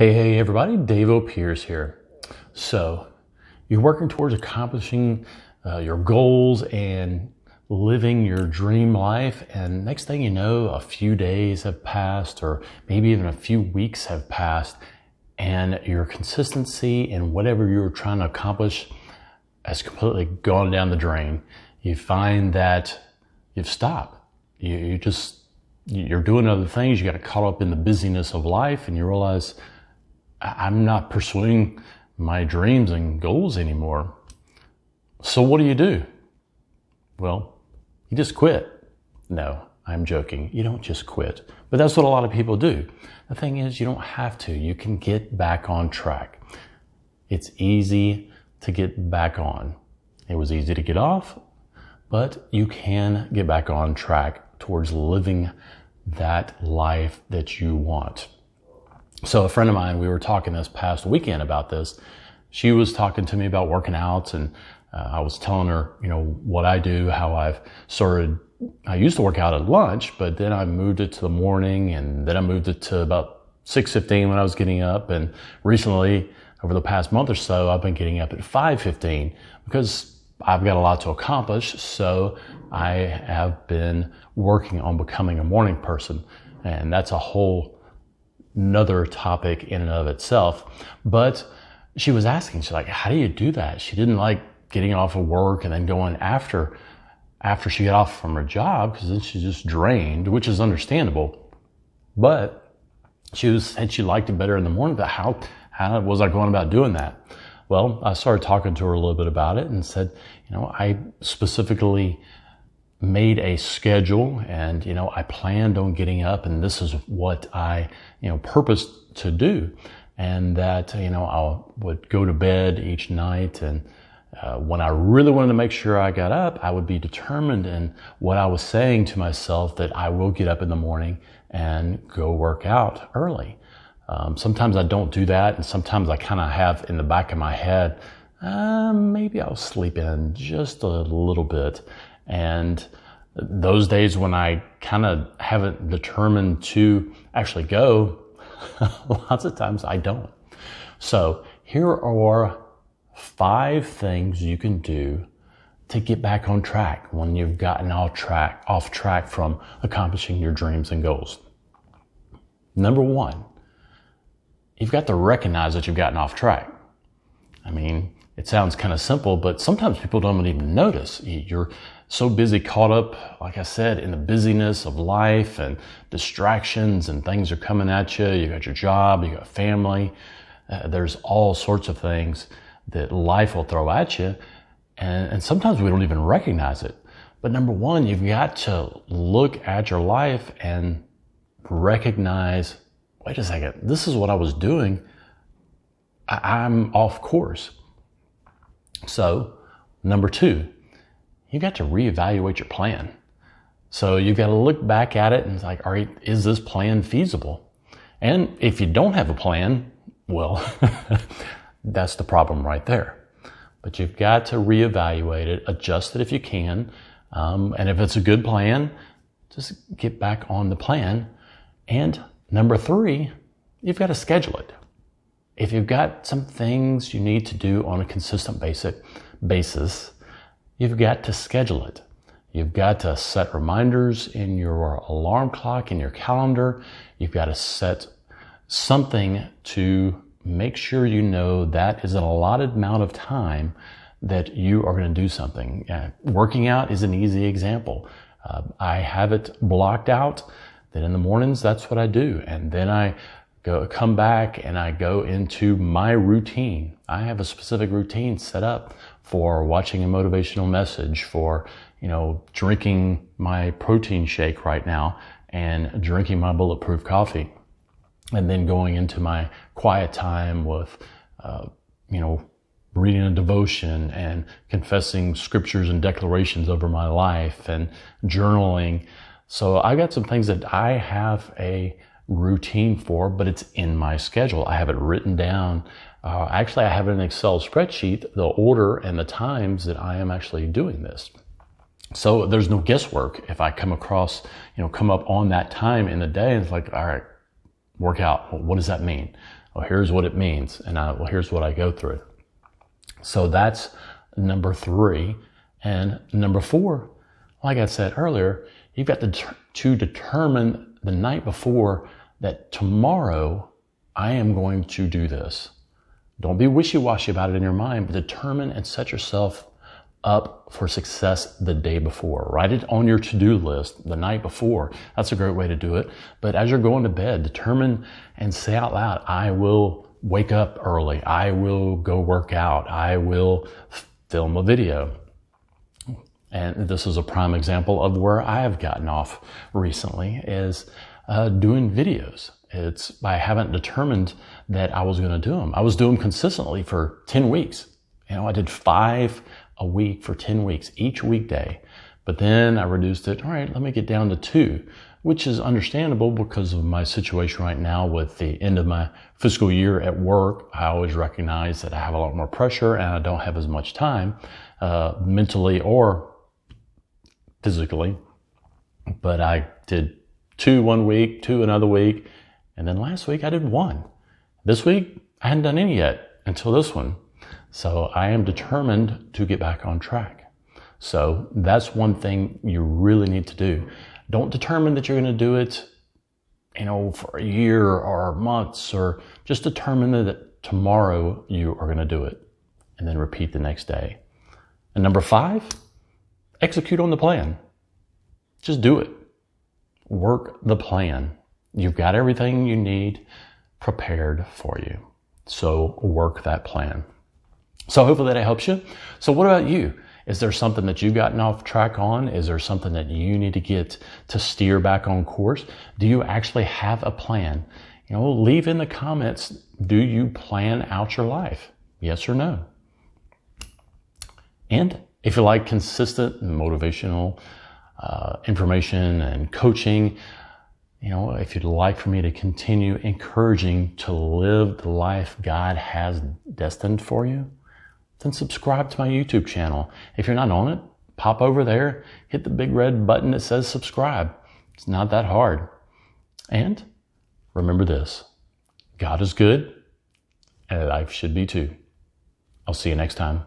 Hey everybody, DailyDaveaux Pierce here. So, you're working towards accomplishing your goals and living your dream life, and next thing you know, a few days have passed or maybe even a few weeks have passed, and your consistency in whatever you're trying to accomplish has completely gone down the drain. You find that you've stopped. You're doing other things. You got caught up in the busyness of life, and you realize, I'm not pursuing my dreams and goals anymore. So what do? Well, you just quit. No, I'm joking. You don't just quit. But that's what a lot of people do. The thing is, you don't have to. You can get back on track. It's easy to get back on. It was easy to get off, but you can get back on track towards living that life that you want. So a friend of mine, we were talking this past weekend about this. She was talking to me about working out, and I was telling her, what I do, how I've started. I used to work out at lunch, but then I moved it to the morning, and then I moved it to about 6:15 when I was getting up. And recently, over the past month or so, I've been getting up at 5:15 because I've got a lot to accomplish. So I have been working on becoming a morning person, and that's a whole another topic in and of itself. But she was asking, she's like, how do you do that? She didn't like getting off of work and then going after she got off from her job, because then she's just drained, which is understandable. But she said she liked it better in the morning. But how was I going about doing that? Well, I started talking to her a little bit about it and said, I specifically made a schedule, and I planned on getting up, and this is what I purposed to do, and that I would go to bed each night, and when I really wanted to make sure I got up, I would be determined in what I was saying to myself, that I will get up in the morning and go work out early. Sometimes I don't do that, and sometimes I kind of have in the back of my head, maybe I'll sleep in just a little bit. And those days when I kind of haven't determined to actually go, lots of times I don't. So here are 5 things you can do to get back on track when you've gotten off track from accomplishing your dreams and goals. Number 1, you've got to recognize that you've gotten off track. I mean, it sounds kind of simple, but sometimes people don't even notice. You're so busy, caught up, like I said, in the busyness of life and distractions, and things are coming at you. You got your job, you got family. There's all sorts of things that life will throw at you. And sometimes we don't even recognize it. But number 1, you've got to look at your life and recognize, wait a second, this is what I was doing. I'm off course. So, number 2, you got to reevaluate your plan. So you've got to look back at it and it's like, all right, is this plan feasible? And if you don't have a plan, well, that's the problem right there. But you've got to reevaluate it, adjust it if you can. And if it's a good plan, just get back on the plan. And number 3, you've got to schedule it. If you've got some things you need to do on a consistent basis, you've got to schedule it. You've got to set reminders in your alarm clock, in your calendar. You've got to set something to make sure that is an allotted amount of time that you are going to do something. Working out is an easy example. I have it blocked out that in the mornings, that's what I do. And then I come back and I go into my routine. I have a specific routine set up for watching a motivational message, for, drinking my protein shake right now and drinking my bulletproof coffee, and then going into my quiet time with, reading a devotion and confessing scriptures and declarations over my life and journaling. So I got some things that I have a routine for, but it's in my schedule. I have it written down. Actually, I have an Excel spreadsheet, the order and the times that I am actually doing this. So there's no guesswork. If I come across, come up on that time in the day, and it's like, all right, work out. What does that mean? Well, here's what it means. And here's what I go through. So that's number 3. And number 4, like I said earlier, you've got to determine the night before that tomorrow I am going to do this. Don't be wishy-washy about it in your mind, but determine and set yourself up for success the day before. Write it on your to-do list the night before. That's a great way to do it. But as you're going to bed, determine and say out loud, I will wake up early. I will go work out. I will film a video. And this is a prime example of where I have gotten off recently is doing videos. I haven't determined that I was going to do them. I was doing them consistently for 10 weeks. I did 5 a week for 10 weeks, each weekday. But then I reduced it. All right, let me get down to 2, which is understandable because of my situation right now with the end of my fiscal year at work. I always recognize that I have a lot more pressure and I don't have as much time, mentally or physically. But I did 2 one week, 2 another week. And then last week I did 1. This week I hadn't done any yet until this one. So I am determined to get back on track. So that's one thing you really need to do. Don't determine that you're going to do it, for a year or months, or just determine that tomorrow you are going to do it and then repeat the next day. And number 5, execute on the plan. Just do it. Work the plan. You've got everything you need prepared for you. So work that plan. So hopefully that helps you. So what about you? Is there something that you've gotten off track on? Is there something that you need to get to steer back on course? Do you actually have a plan? Leave in the comments, do you plan out your life? Yes or no? And if you like consistent motivational information and coaching, if you'd like for me to continue encouraging to live the life God has destined for you, then subscribe to my YouTube channel. If you're not on it, pop over there, hit the big red button that says subscribe. It's not that hard. And remember this, God is good and life should be too. I'll see you next time.